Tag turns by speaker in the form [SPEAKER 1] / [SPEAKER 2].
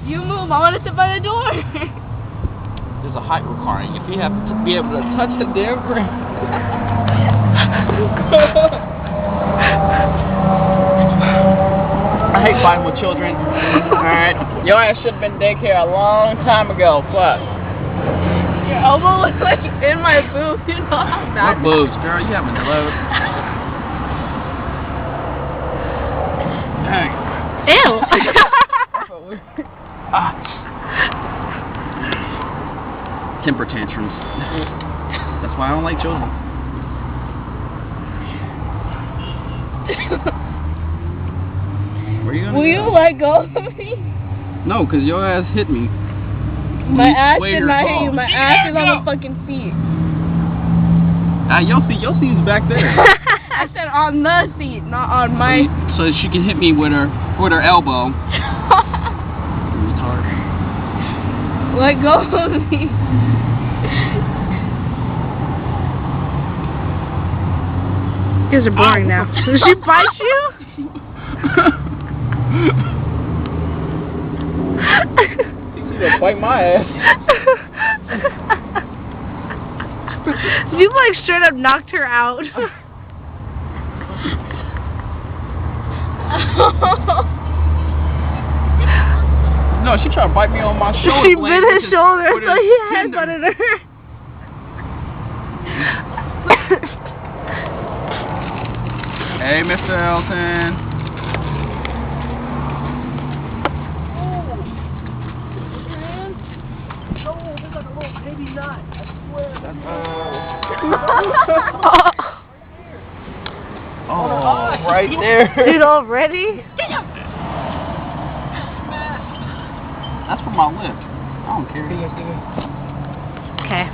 [SPEAKER 1] You move. I want to sit by the door.
[SPEAKER 2] There's a height requirement. If you have to be able to touch the damn ground. I hate fighting with children. Alright. Your ass should have been daycare a long time ago. Fuck.
[SPEAKER 1] Your elbow was like in my boob. You know how bad.
[SPEAKER 2] What boobs, girl? You haven't load. Dang.
[SPEAKER 1] Ew.
[SPEAKER 2] Temper tantrums. That's why I don't like children. Where you gonna
[SPEAKER 1] Will you let go of me?
[SPEAKER 2] No, because your ass hit me.
[SPEAKER 1] My ass did not hit you. My ass is on the fucking seat.
[SPEAKER 2] Your seat's back there.
[SPEAKER 1] I said on the seat, not on my.
[SPEAKER 2] So she can hit me with her elbow. Retard.
[SPEAKER 1] Let go of me. You guys are boring now. Did she bite you?
[SPEAKER 2] You gonna bite my ass.
[SPEAKER 1] You like straight up knocked her out.
[SPEAKER 2] No, she tried to bite me on my shoulder.
[SPEAKER 1] She bit his shoulder, so he headbutted her.
[SPEAKER 2] Hey, Mr. Elton. Oh, right there.
[SPEAKER 1] Dude, already?
[SPEAKER 2] That's for my lip. I don't care.
[SPEAKER 1] Okay.